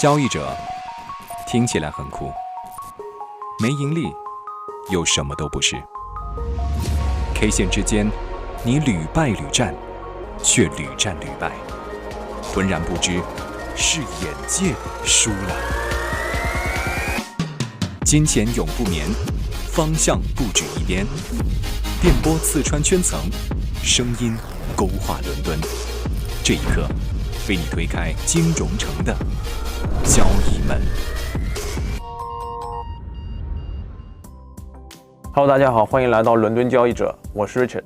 交易者听起来很酷，没盈利又什么都不是。K 线之间，你屡败屡战，却屡战屡败，浑然不知是眼界输了。金钱永不眠，方向不止一边。电波刺穿圈层，声音勾画伦敦。这一刻，为你推开金融城的交易门。Hello， 大家好，欢迎来到伦敦交易者，我是 Richard，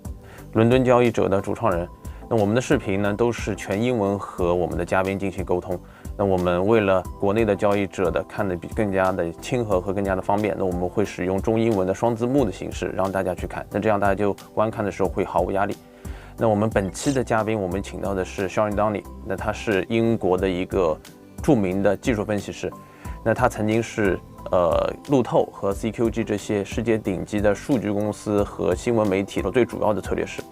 伦敦交易者的主创人。那我们的视频呢，都是全英文和我们的嘉宾进行沟通。那我们为了国内的交易者的看得更加的亲和和更加的方便，那我们会使用中英文的双字幕的形式让大家去看，那这样大家就观看的时候会毫无压力。那我们本期的嘉宾，我们请到的是 Shaun Downey， 那他是英国的一个著名的技术分析师，那他曾经是路透和 CQG 这些世界顶级的数据公司和新闻媒体的最主要的策略师。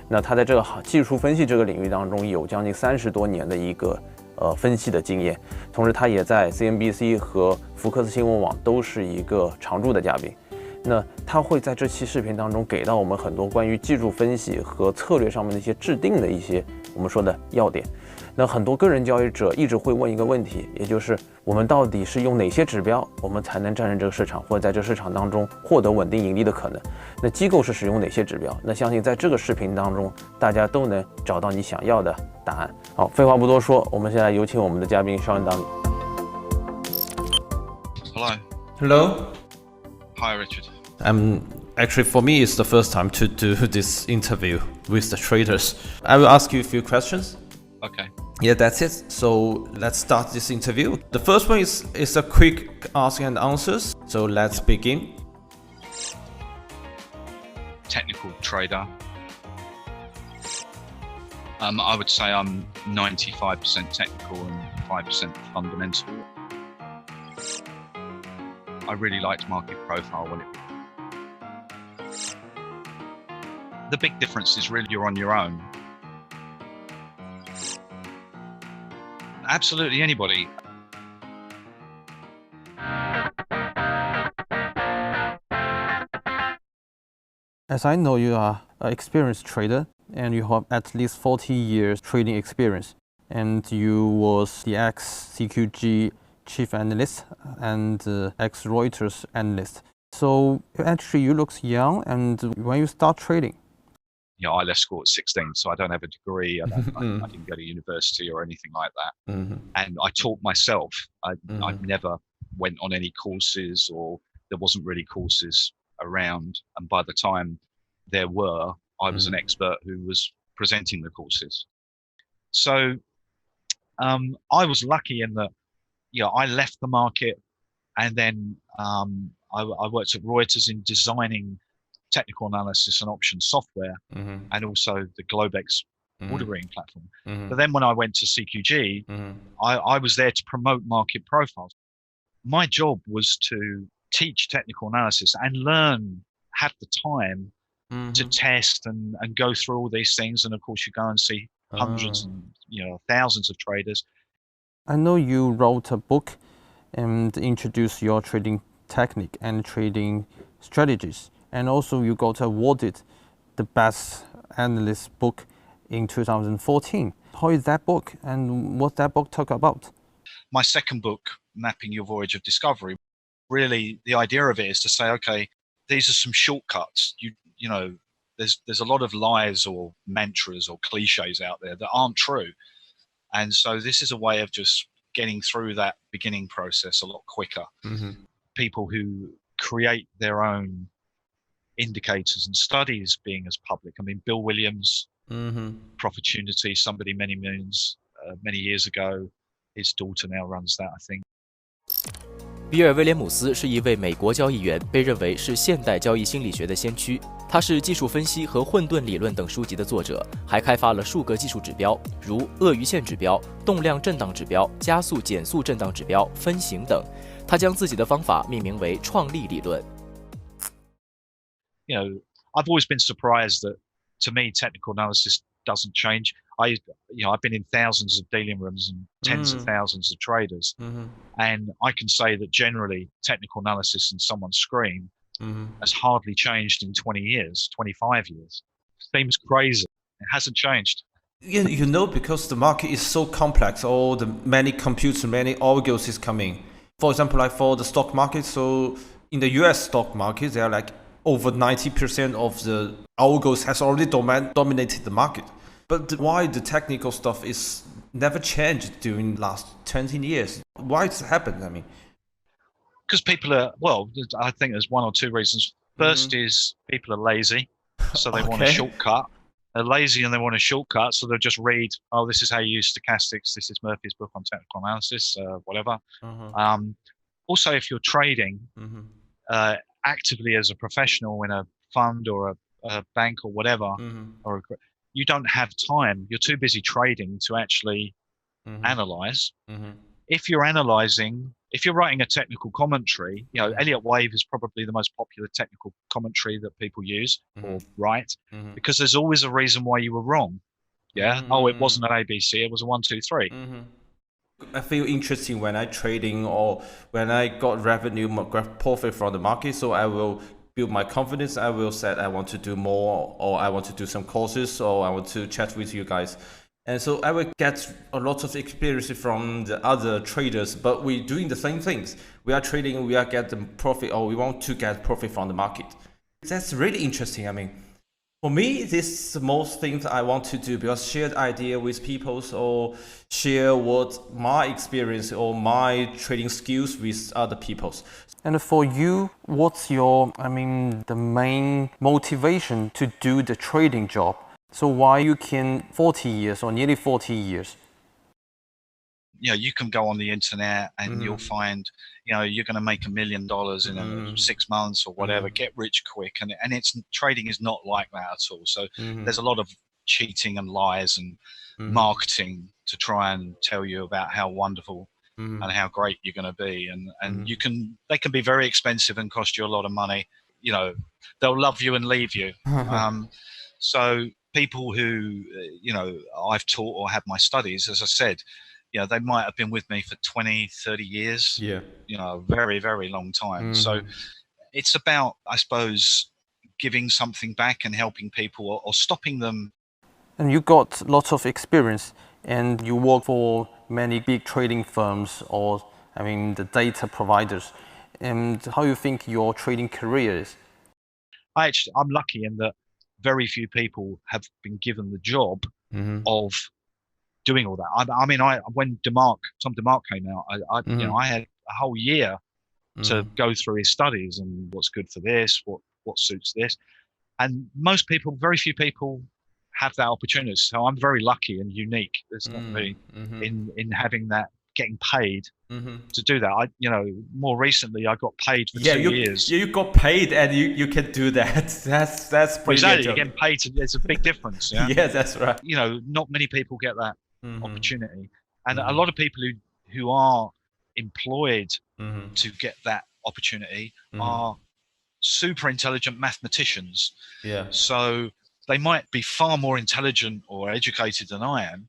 那他在这个技术分析这个领域当中有将近30多年的一个分析的经验，同时他也在 CNBC 和福克斯新闻网都是一个常驻的嘉宾。那他会在这期视频当中给到我们很多关于技术分析和策略上面的一些制定的一些我们说的要点。那很多个人交易者一直会问一个问题，也就是我们到底是用哪些指标我们才能战胜这个市场，或者在这个市场当中获得稳定盈利的可能？那机构是使用哪些指标？那相信在这个视频当中大家都能找到你想要的答案。好，废话不多说，我们现在有请我们的嘉宾 Shaun Downey。 Hello. Hi, Richard. Actually, for me, it's the first time to do this interview with the traders. I will ask you a few questions. Okay. Yeah, that's it. So let's start this interview. The first one is a quick ask and answers. So let's begin. Technical trader. I would say I'm 95% technical and 5% fundamental. I really liked market profile the big difference is really you're on your own. Absolutely anybody. As I know, you are an experienced trader and you have at least 40 years trading experience, and you was the ex-CQG chief analyst and ex-Reuters analyst. So actually you look young, and when you start trading? You know, I left school at 16, so I don't have a degree. I didn't go to university or anything like that. Mm-hmm. And I taught myself. I never went on any courses, or there wasn't really courses around. And by the time there were, I was an expert who was presenting the courses. So I was lucky in that, you know, I left the market, and then I worked at Reuters in designing technical analysis and option software, and also the Globex ordering platform. But then when I went to CQG, I was there to promote market profiles. My job was to teach technical analysis and learn, have the time to test and go through all these things. And of course you go and see hundreds and, you know, thousands of traders. I know you wrote a book and introduced your trading technique and trading strategies. And also you got awarded the best analyst book in 2014. How is that book, and what that book talk about? My second book, Mapping Your Voyage of Discovery, really the idea of it is to say, okay, these are some shortcuts. You know, there's a lot of lies or mantras or cliches out there that aren't true. And so this is a way of just getting through that beginning process a lot quicker. People who create their own indicators and studies being as public. I mean, Bill Williams, Profittunity, somebody many years ago, his daughter now runs that, I think. 比尔·威廉姆斯是一位美国交易员，被认为是现代交易心理学的先驱。他是技术分析和混沌理论等书籍的作者，还开发了数个技术指标，如鳄鱼线指标、动量震荡指标、加速减速震荡指标、分型等。他将自己的方法命名为创立理论。You know, I've always been surprised that, to me, technical analysis doesn't change. I've been in thousands of dealing rooms and tens of thousands of traders, and I can say that generally technical analysis in someone's screen has hardly changed in 20 years, 25 years. Seems crazy. It hasn't changed. You know, because the market is so complex, all the many computers, many algos is coming. For example, like for the stock market, so in the US stock market, there are like over 90% of the algos has already dominated the market. But why the technical stuff is never changed during last 20 years? Why it's happened? I mean, because people are, well, I think there's one or two reasons. First is people are lazy, so they want a shortcut. They're lazy and they want a shortcut, so they'll just read, oh, this is how you use stochastics, this is Murphy's book on technical analysis, whatever. Also, if you're trading actively as a professional in a fund or a bank or whatever, you don't have time. You're too busy trading to actually analyze. If you're analyzing, if you're writing a technical commentary, Elliott Wave is probably the most popular technical commentary that people use or write, because there's always a reason why you were wrong. Oh, it wasn't an ABC, it was a 1, 2, 3. I feel interesting when I trading or when I got revenue, profit from the market. So I will build my confidence. I will say I want to do more, or I want to do some courses, or I want to chat with you guys. And so I will get a lot of experience from the other traders, but we're doing the same things. We are trading, we are getting profit, or we want to get profit from the market. That's really interesting. I mean, for me, this is the most things I want to do, because shared idea with people, or share what my experience or my trading skills with other people's. And for you, what's your, the main motivation to do the trading job? So why you can 40 years or nearly 40 years? You can go on the internet and you'll find, you're going to make $1 million in 6 months or whatever, get rich quick. And trading is not like that at all. So there's a lot of cheating and lies and marketing to try and tell you about how wonderful and how great you're going to be. And they can be very expensive and cost you a lot of money. They'll love you and leave you. So people who, I've taught or had my studies, as I said, they might have been with me for 20, 30 years, a very, very long time. So it's about, I suppose, giving something back and helping people or stopping them. And you got lots of experience and you work for many big trading firms or, the data providers. And how you think your trading career is? I'm lucky in that very few people have been given the job of doing all that. When Tom DeMark came out, I had a whole year to go through his studies and what's good for this, what suits this. And very few people have that opportunity. So I'm very lucky and unique. There's not me in having that, getting paid to do that. More recently I got paid for 2 years. You got paid and you can do that. That's brilliant. Exactly, you're getting paid. There's a big difference. Yeah, that's right. Not many people get that opportunity, and a lot of people who are employed to get that opportunity are super intelligent mathematicians. So they might be far more intelligent or educated than I am.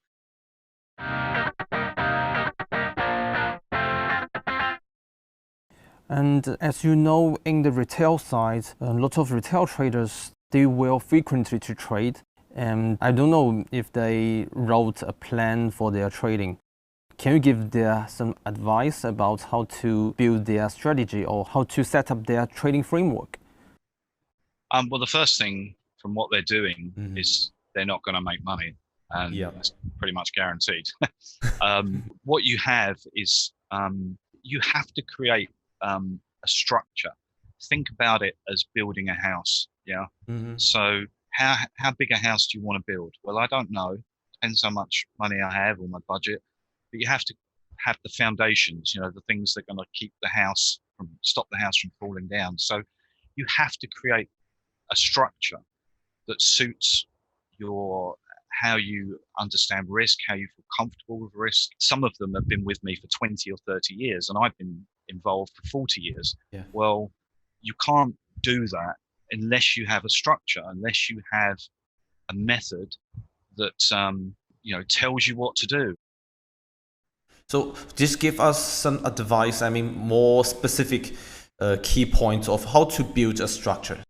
And as you know, in the retail side, a lot of retail traders, they will frequently to trade. And I don't know if they wrote a plan for their trading. Can you give some advice about how to build their strategy or how to set up their trading framework? Well, the first thing from what they're doing is they're not going to make money. And that's pretty much guaranteed. What you have is you have to create a structure. Think about it as building a house. So how big a house do you want to build? Well, I don't know. Depends how much money I have or my budget. But you have to have the foundations, the things that are going to stop the house from falling down. So you have to create a structure that suits how you understand risk, how you feel comfortable with risk. Some of them have been with me for 20 or 30 years, and I've been involved for 40 years. Well, you can't do that unless you have a structure, unless you have a method that tells you what to do. So just give us some advice, more specific key points of how to build a structure.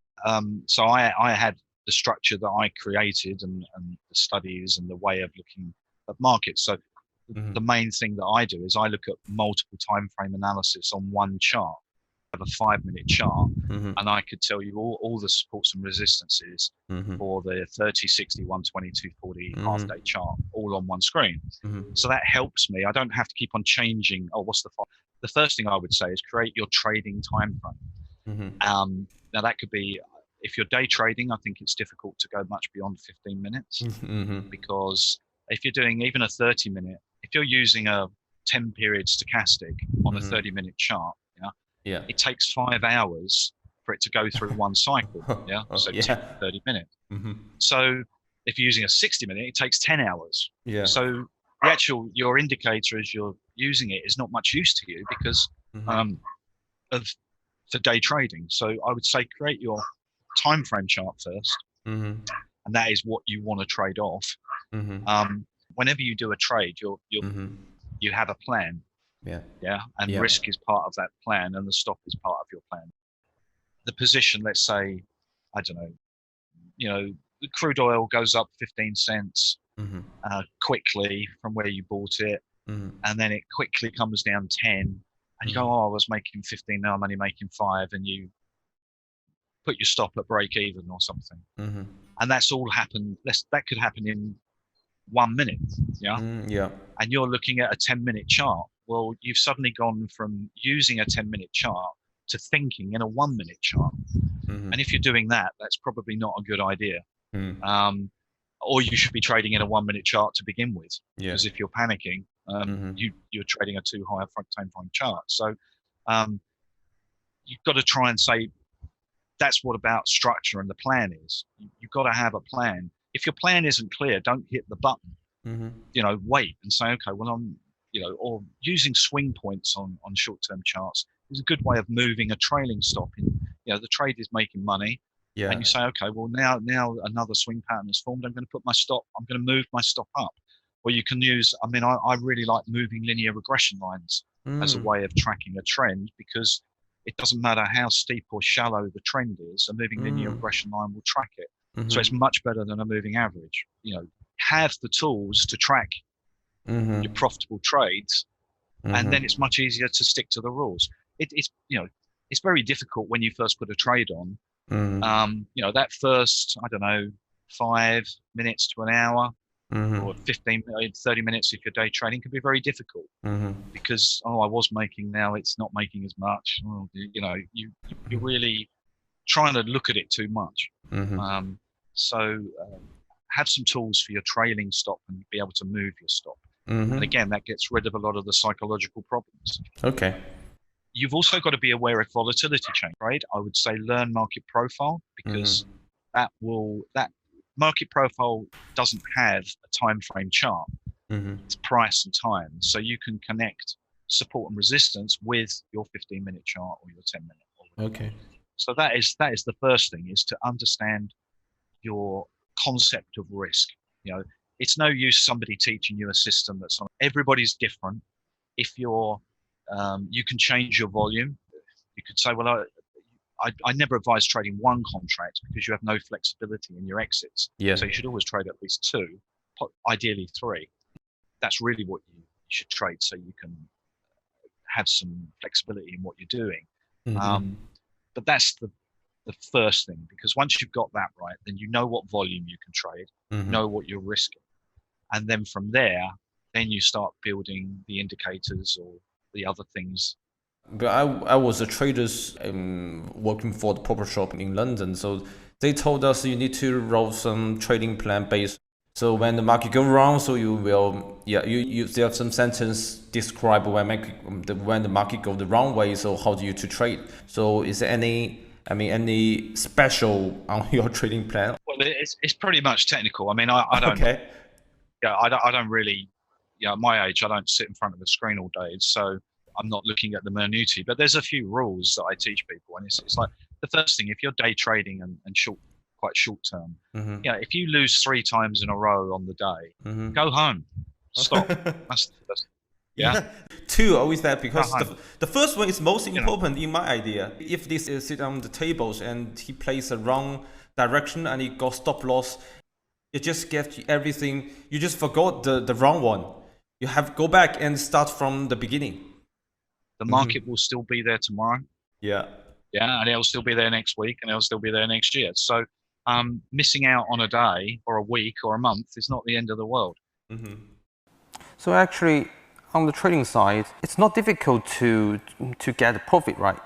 So I had the structure that I created and the studies and the way of looking at markets. So the main thing that I do is I look at multiple time frame analysis on one chart. I have a 5-minute chart, and I could tell you all the supports and resistances for the 30, 60, 120, 240 half-day chart, all on one screen. So that helps me. I don't have to keep on changing. Oh, what's the first thing I would say is create your trading time frame. Now that could be, if you're day trading, I think it's difficult to go much beyond 15 minutes because if you're doing even a 30-minute, if you're using a 10-period stochastic on a 30-minute chart, it takes 5 hours for it to go through one cycle. So 30 minutes. So if you're using a 60-minute, it takes 10 hours. So your indicator as you're using it is not much use to you because for day trading. So I would say create your time frame chart first, and that is what you want to trade off. Whenever you do a trade, you have a plan. And risk is part of that plan, and the stop is part of your plan. The position, let's say, I don't know, the crude oil goes up 15 cents quickly from where you bought it, and then it quickly comes down 10, and you go, I was making 15, now I'm only making 5, and you put your stop at break even or something. And that's all happened. That could happen in 1 minute. And you're looking at a 10-minute chart. Well, you've suddenly gone from using a 10-minute chart to thinking in a 1-minute chart. And if you're doing that, that's probably not a good idea. Or you should be trading in a 1-minute chart to begin with. Because if you're panicking, you're trading a too high time frame chart. So you've got to try and say, that's what about structure and the plan is. You've got to have a plan. If your plan isn't clear, don't hit the button. Wait and say, okay, well, or using swing points on short-term charts is a good way of moving a trailing stop in. The trade is making money, and you say, okay, well, now another swing pattern has formed. I'm going to put my stop. I'm going to move my stop up. Or you can use. I really like moving linear regression lines as a way of tracking a trend because it doesn't matter how steep or shallow the trend is. A moving linear regression line will track it. So it's much better than a moving average. Have the tools to track your profitable trades, and then it's much easier to stick to the rules. It's very difficult when you first put a trade on. That first, 5 minutes to an hour, or 15, 30 minutes if you're day trading can be very difficult because I was making, now it's not making as much. You're really trying to look at it too much. So have some tools for your trailing stop and be able to move your stop. And again, that gets rid of a lot of the psychological problems. Okay. You've also got to be aware of volatility change, right? I would say learn market profile because that market profile doesn't have a time frame chart. It's price and time. So you can connect support and resistance with your 15-minute chart or your 10-minute. Okay. So that is the first thing, is to understand your concept of risk. It's no use somebody teaching you a system that's on. Everybody's different. If you're, you can change your volume. You could say, well, I never advise trading one contract because you have no flexibility in your exits. So you should always trade at least 2, ideally 3. That's really what you should trade, so you can have some flexibility in what you're doing. But that's the first thing, because once you've got that right, then you know what volume you can trade, know what you're risking. And then from there, then you start building the indicators or the other things. But I was a trader working for the proper shop in London. So they told us you need to roll some trading plan based. So when the market go wrong, so you will, you have some sentence describe when the market go the wrong way. So how do you to trade? So is there any special on your trading plan? Well, it's pretty much technical. I don't. Okay. I don't really. At my age, I don't sit in front of a screen all day, so I'm not looking at the minutiae. But there's a few rules that I teach people, and it's like the first thing: if you're day trading and short quite short term. If you lose 3 times in a row on the day, go home, stop. that's yeah. 2 always that, because the first one is most important in my idea. If this is sit on the tables and he plays the wrong direction and he got stop loss, you just get everything. You just forgot the wrong one. You have to go back and start from the beginning. The market will still be there tomorrow. Yeah, and it'll still be there next week, and it'll still be there next year. So missing out on a day or a week or a month is not the end of the world. So actually, on the trading side, it's not difficult to get a profit, right?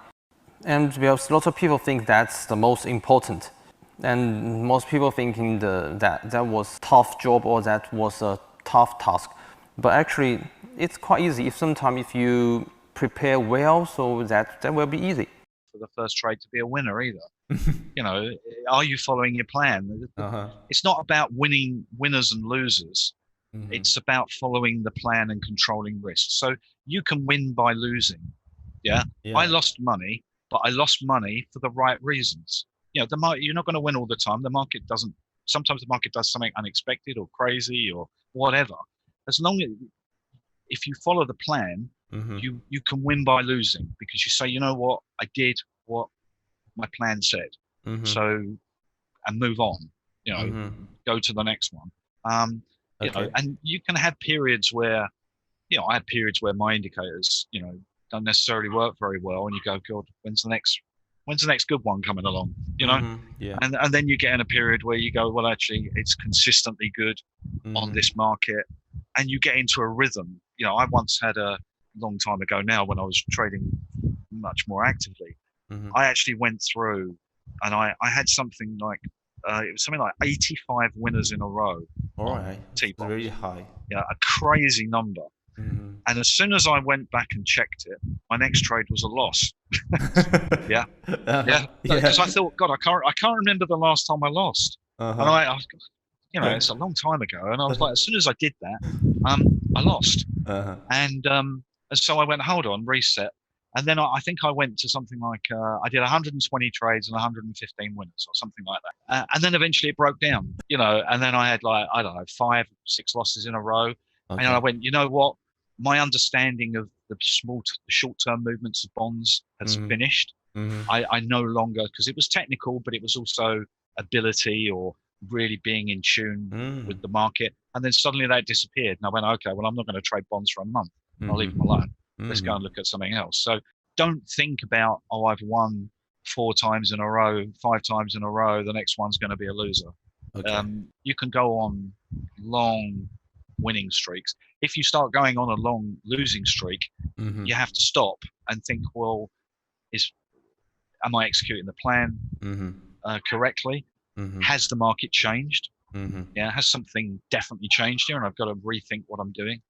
And because lots of people think that's the most important, and most people thinking that was tough job or that was a tough task. But actually, it's quite easy if you prepare well, so that will be easy. For the first trade to be a winner either. Are you following your plan? It's not about winning winners and losers. It's about following the plan and controlling risks. So you can win by losing. Yeah. I lost money, but I lost money for the right reasons. The market, you're not going to win all the time. The market doesn't. Sometimes the market does something unexpected or crazy or whatever. As long as if you follow the plan, you can win by losing, because you say, you know what, I did what my plan said. So, and move on. Go to the next one. And you can have periods where, I had periods where my indicators, don't necessarily work very well, and you go, God, when's the next good one coming along? And then you get in a period where you go, well, actually, it's consistently good on this market, and you get into a rhythm. I once had a long time ago now, when I was trading much more actively, I actually went through, and I had something like it was something like 85 winners in a row. All right, T-bonds. Very high. A crazy number. And as soon as I went back and checked it, my next trade was a loss. Because I thought, God, I can't remember the last time I lost. And I it's a long time ago, and I was like, as soon as I did that, I lost. And so I went, hold on, reset. And then I think I went to something like, I did 120 trades and 115 winners or something like that. And then eventually it broke down, and then I had 5, 6 losses in a row. And I went, you know what? My understanding of the short-term movements of bonds has finished. I no longer, because it was technical, but it was also ability or really being in tune with the market. And then suddenly that disappeared. And I went, okay, well, I'm not going to trade bonds for a month. I'll leave them alone. Let's go and look at something else. So don't think about, I've won 4 times in a row, 5 times in a row, the next one's going to be a loser. You can go on long winning streaks. If you start going on a long losing streak, you have to stop and think, well, am I executing the plan correctly? Has the market changed? Has something definitely changed here, and I've got to rethink what I'm doing?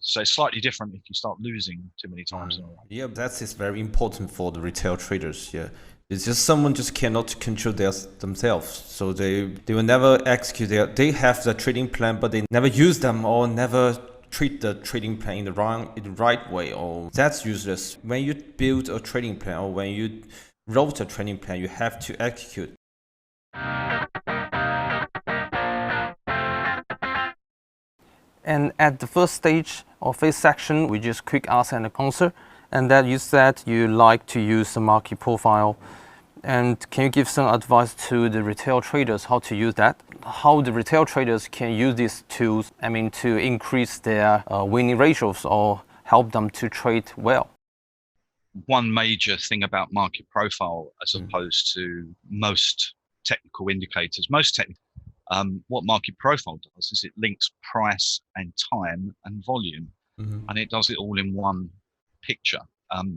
So it's slightly different if you start losing too many times in a row. Yeah, that is very important for the retail traders. Yeah, it's just someone just cannot control themselves, so they will never execute they have the trading plan, but they never use them or never treat the trading plan in the right way, or that's useless. When you build a trading plan or when you wrote a trading plan, you have to execute. And at the first stage or phase section, we just quick ask and answer. And that you said you like to use the market profile. And can you give some advice to the retail traders how to use that? How the retail traders can use these tools, to increase their winning ratios or help them to trade well? One major thing about market profile, as opposed to most technical indicators, what market profile does is it links price and time and volume, and it does it all in one picture.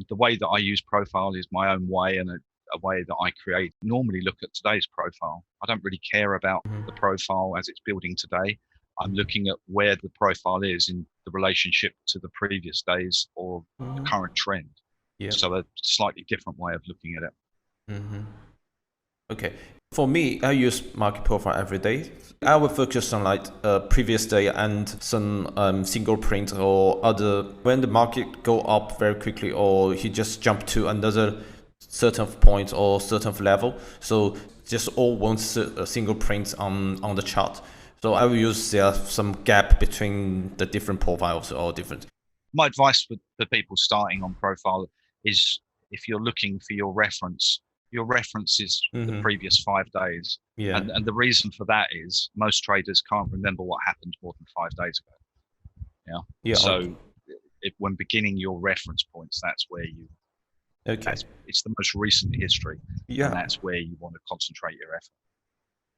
The way that I use profile is my own way, and a way that I normally look at today's profile. I don't really care about the profile as it's building today. I'm looking at where the profile is in the relationship to the previous days or the current trend. So a slightly different way of looking at it. Okay. For me, I use market profile every day. I will focus on previous day and some single print or other. When the market go up very quickly, or he just jump to another certain point or certain level, so just all one single print on the chart. So I will use some gap between the different profiles or different. My advice for people starting on profile is if you're looking for your reference is the previous 5 days. Yeah. And the reason for that is most traders can't remember what happened more than 5 days ago. Yeah. So when beginning your reference points, that's where it's the most recent history. Yeah. And that's where you want to concentrate your effort.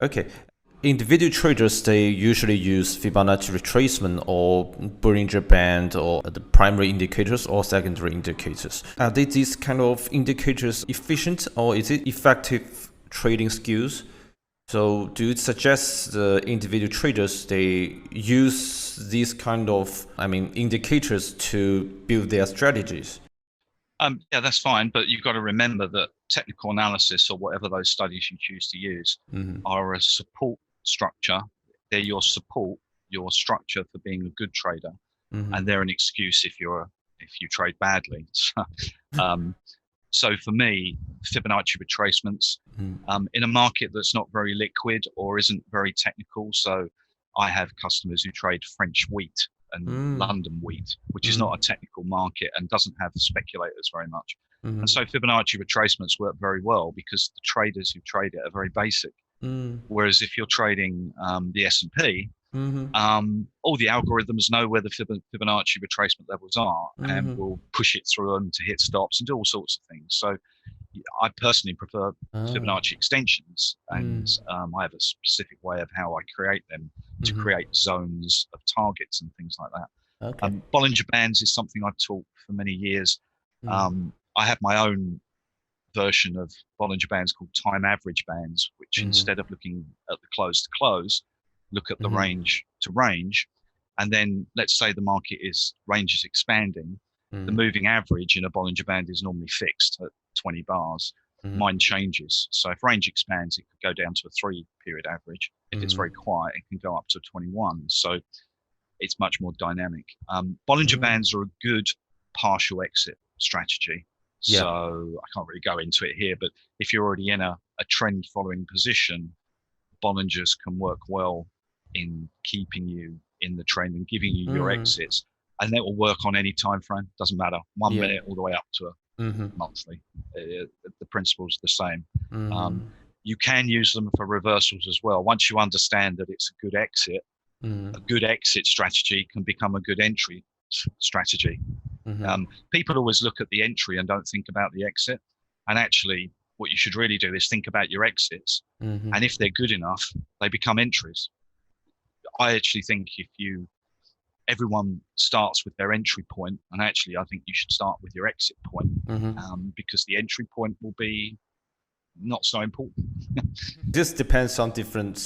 Okay. Individual traders, they usually use Fibonacci retracement or Bollinger Band or the primary indicators or secondary indicators. Are these kind of indicators efficient, or is it effective trading skills? So do you suggest the individual traders, they use these kind of, indicators to build their strategies? Yeah, that's fine, but you've got to remember that technical analysis or whatever those studies you choose to use are a support structure. They're your support, your structure for being a good trader, and they're an excuse if you trade badly. So for me, Fibonacci retracements in a market that's not very liquid or isn't very technical. So I have customers who trade French wheat and London wheat, which is not a technical market and doesn't have speculators very much. And so Fibonacci retracements work very well because the traders who trade it are very basic. Whereas if you're trading the S&P, all the algorithms know where the Fibonacci retracement levels are and will push it through them to hit stops and do all sorts of things. So I personally prefer Fibonacci extensions, and I have a specific way of how I create them to create zones of targets and things like that. Okay. Bollinger Bands is something I've taught for many years. I have my own version of Bollinger Bands called time average bands, which instead of looking at the close to close, look at the range to range. And then let's say the market range is expanding. The moving average in a Bollinger Band is normally fixed at 20 bars. Mine changes. So if range expands, it could go down to a 3-period average. If it's very quiet, it can go up to 21. So it's much more dynamic. Bollinger Bands are a good partial exit strategy. Yeah. So I can't really go into it here, but if you're already in a trend following position, Bollingers can work well in keeping you in the trend and giving you your exits. And that will work on any time frame. Doesn't matter. 1 minute all the way up to a monthly. The principle's the same. You can use them for reversals as well. Once you understand that it's a good exit strategy can become a good entry strategy. People always look at the entry and don't think about the exit. And actually, what you should really do is think about your exits. And if they're good enough, they become entries. I actually think everyone starts with their entry point, and actually I think you should start with your exit point, because the entry point will be not so important. This depends on different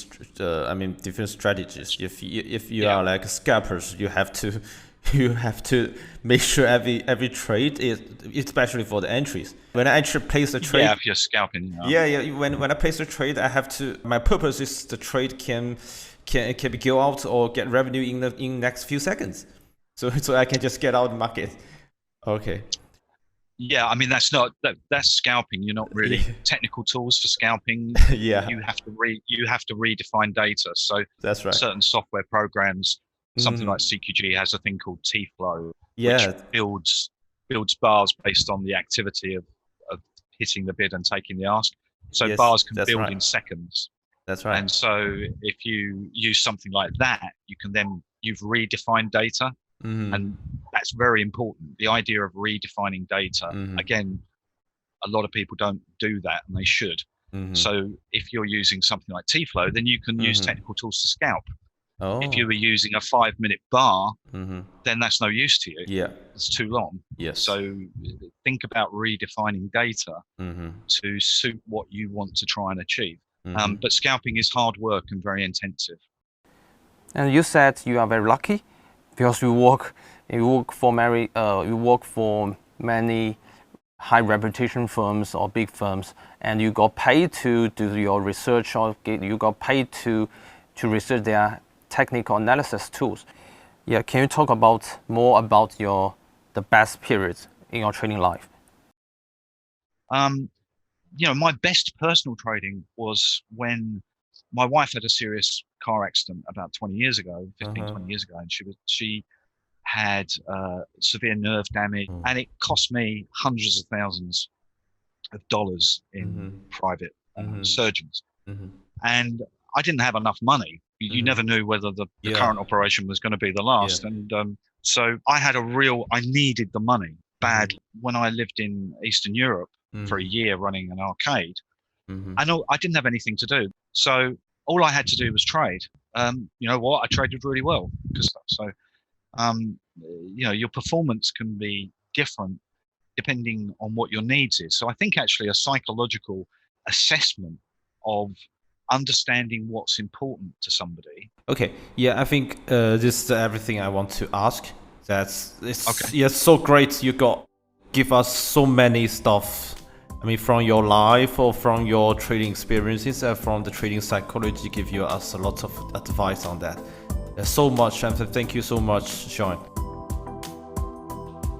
strategies. If you are like scalpers, you have to make sure every trade is, especially for the entries. When I actually place a trade, if you're scalping. When I place a trade, I have to. My purpose is the trade can go out or get revenue in next few seconds, so I can just get out of the market. Okay. Yeah, that's scalping. You're not really technical tools for scalping. You have to redefine data. So that's right. Certain software programs, something like CQG has a thing called T-flow, which builds bars based on the activity of hitting the bid and taking the ask. So bars can build in seconds. That's right. And so if you use something like that, you've redefined data. And that's very important. The idea of redefining data, again, a lot of people don't do that, and they should. So if you're using something like T-flow, then you can use technical tools to scalp. If you were using a 5-minute bar, then that's no use to you. Yeah, it's too long. Yes. So think about redefining data to suit what you want to try and achieve. But scalping is hard work and very intensive. And you said you are very lucky because you work for many high reputation firms or big firms, and you got paid to do your research, or you got paid to research their technical analysis tools. Yeah, can you talk more about the best periods in your trading life? my best personal trading was when my wife had a serious car accident about 20 years ago, 15, 20 years ago, and she had severe nerve damage, and it cost me hundreds of thousands of dollars in private surgeons. And I didn't have enough money. You never knew whether the current operation was going to be the last. And so I needed the money bad when I lived in Eastern Europe for a year running an arcade. I didn't have anything to do. So all I had to do was trade. You know what? I traded really well. Your performance can be different depending on what your needs is. So I think actually a psychological assessment of understanding what's important to somebody. Okay, yeah, I think this is everything I want to ask. It's so great you give us so many stuff. I mean, from your life or from your trading experiences and from the trading psychology, give us a lot of advice on that. There's so much, and thank you so much, Shaun.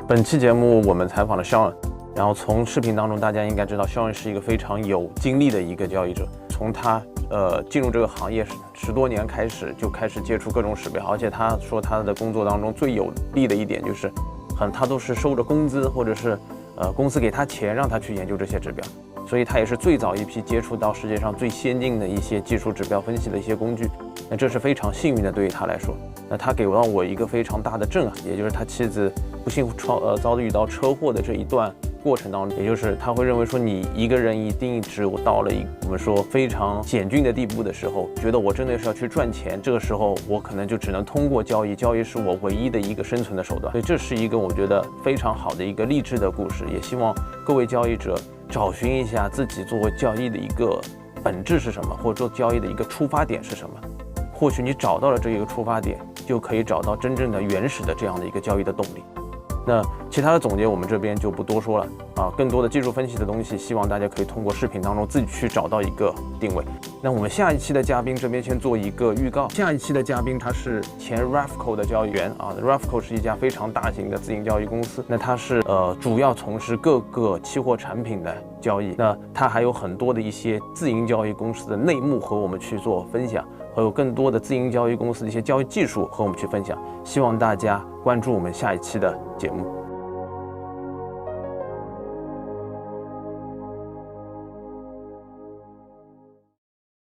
本期节目我们采访了 Shaun， 然后从视频当中大家应该知道 Shaun 是一个非常有经历的一个交易者，从他进入这个行业10多年开始就开始接触各种指标，而且他说他的工作当中最有利的一点就是，他都是收着工资或者是公司给他钱让他去研究这些指标，所以他也是最早一批接触到世界上最先进的一些技术指标分析的一些工具。那这是非常幸运的，对于他来说。那他给到我一个非常大的震撼，也就是他妻子不幸遭遇到车祸的这一段过程当中，也就是他会认为说，你一个人一定只有到了我们说非常险峻的地步的时候，觉得我真的是要去赚钱，这个时候我可能就只能通过交易，交易是我唯一的一个生存的手段。所以这是一个我觉得非常好的一个励志的故事，也希望各位交易者找寻一下自己作为交易的一个本质是什么，或者做交易的一个出发点是什么。或许你找到了这一个出发点，就可以找到真正的原始的这样的一个交易的动力。那其他的总结我们这边就不多说了啊，更多的技术分析的东西，希望大家可以通过视频当中自己去找到一个定位。那我们下一期的嘉宾这边先做一个预告，下一期的嘉宾他是前 Refco 的交易员啊 ，Refco 是一家非常大型的自营交易公司，那他是主要从事各个期货产品的交易，那他还有很多的一些自营交易公司的内幕和我们去做分享。会有更多的自营交易公司的一些交易技术和我们去分享，希望大家关注我们下一期的节目。